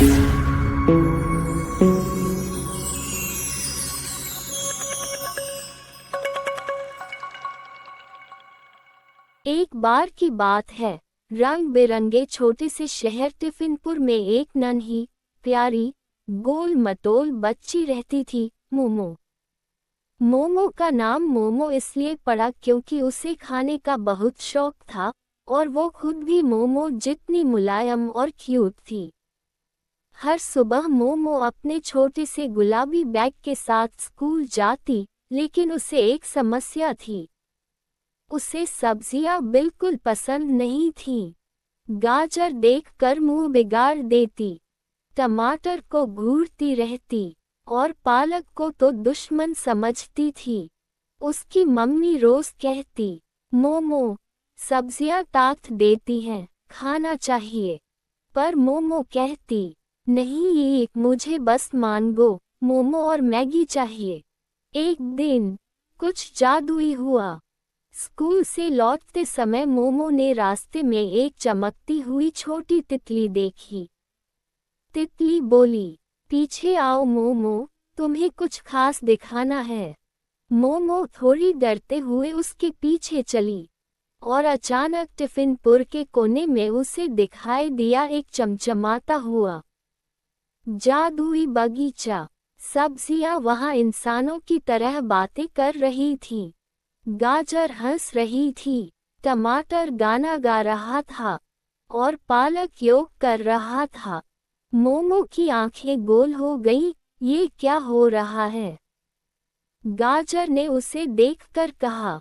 एक बार की बात है, रंग बिरंगे छोटे से शहर टिफिनपुर में एक नन्ही प्यारी गोल मटोल बच्ची रहती थी, मोमो। मोमो का नाम मोमो इसलिए पड़ा क्योंकि उसे खाने का बहुत शौक था और वो खुद भी मोमो जितनी मुलायम और क्यूट थी। हर सुबह मोमो अपने छोटे से गुलाबी बैग के साथ स्कूल जाती, लेकिन उसे एक समस्या थी। उसे सब्जियां बिल्कुल पसंद नहीं थीं। गाजर देखकर मुंह बिगाड़ देती, टमाटर को घूरती रहती और पालक को तो दुश्मन समझती थी। उसकी मम्मी रोज कहती, मोमो, सब्जियां ताकत देती हैं, खाना चाहिए। पर मोमो कहती, नहीं, ये मुझे बस मैंगो, मोमो और मैगी चाहिए। एक दिन कुछ जादुई हुआ। स्कूल से लौटते समय मोमो ने रास्ते में एक चमकती हुई छोटी तितली देखी। तितली बोली, पीछे आओ मोमो, तुम्हें कुछ खास दिखाना है। मोमो थोड़ी डरते हुए उसके पीछे चली और अचानक टिफिनपुर के कोने में उसे दिखाई दिया एक चमचमाता हुआ जादुई बगीचा। सब्जियां वहां इंसानों की तरह बातें कर रही थीं। गाजर हंस रही थी, टमाटर गाना गा रहा था और पालक योग कर रहा था। मोमो की आंखें गोल हो गईं, ये क्या हो रहा है? गाजर ने उसे देखकर कहा,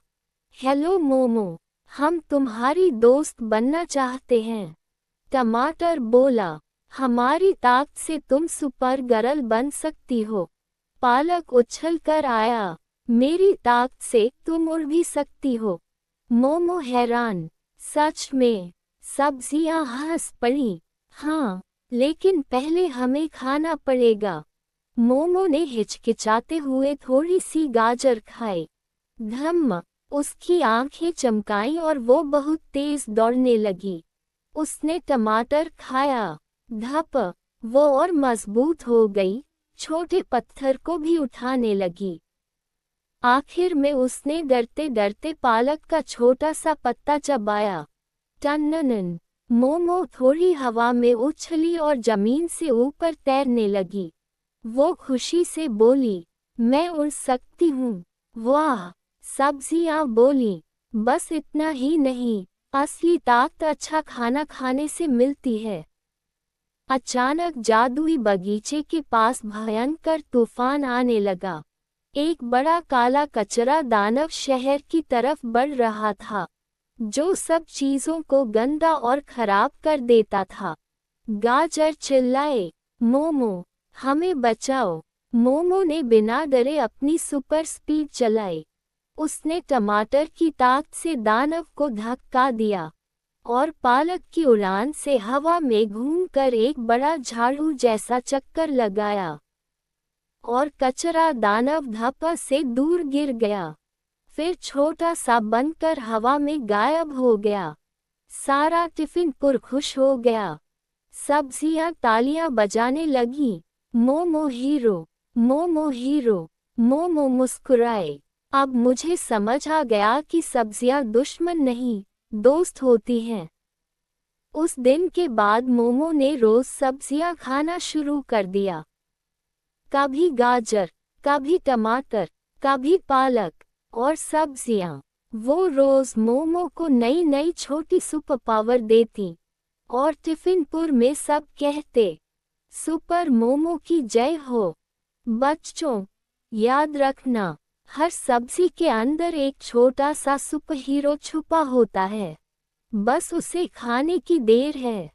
हेलो मोमो, हम तुम्हारी दोस्त बनना चाहते हैं। टमाटर बोला, हमारी ताकत से तुम सुपर गर्ल बन सकती हो। पालक उछल कर आया, मेरी ताकत से तुम उड़ भी सकती हो। मोमो हैरान, सच में? सब्जियां हंस पड़ी, हाँ, लेकिन पहले हमें खाना पड़ेगा। मोमो ने हिचकिचाते हुए थोड़ी सी गाजर खाई। धम्म, उसकी आंखें चमकाईं और वो बहुत तेज दौड़ने लगी। उसने टमाटर खाया, धप, वो और मजबूत हो गई, छोटे पत्थर को भी उठाने लगी। आखिर में उसने डरते डरते पालक का छोटा सा पत्ता चबाया। टन्नन, मोमो थोड़ी हवा में उछली और जमीन से ऊपर तैरने लगी। वो खुशी से बोली, मैं उड़ सकती हूँ। वाह, सब्जियां बोली, बस इतना ही नहीं, असली ताकत अच्छा खाना खाने से मिलती है। अचानक जादुई बगीचे के पास भयंकर तूफान आने लगा। एक बड़ा काला कचरा दानव शहर की तरफ बढ़ रहा था, जो सब चीजों को गंदा और खराब कर देता था। गाजर चिल्लाए, मोमो, हमें बचाओ। मोमो ने बिना डरे अपनी सुपर स्पीड चलाई। उसने टमाटर की ताकत से दानव को धक्का दिया और पालक की उड़ान से हवा में घूमकर एक बड़ा झाड़ू जैसा चक्कर लगाया और कचरा दानव धप्पा से दूर गिर गया। फिर छोटा सा बनकर हवा में गायब हो गया। सारा टिफिनपुर खुश हो गया। सब्जियां तालियां बजाने लगीं। Momo hero, momo hero. मोमो मुस्कुराए, अब मुझे समझ आ गया कि सब्जियां दुश्मन नहीं, दोस्त होती हैं। उस दिन के बाद मोमो ने रोज सब्जियां खाना शुरू कर दिया। कभी गाजर, कभी टमाटर, कभी पालक और सब्जियां। वो रोज मोमो को नई नई छोटी सुपर पावर देती और टिफिनपुर में सब कहते, सुपर मोमो की जय हो। बच्चों, याद रखना, हर सब्जी के अंदर एक छोटा सा सुपर हीरो छुपा होता है, बस उसे खाने की देर है।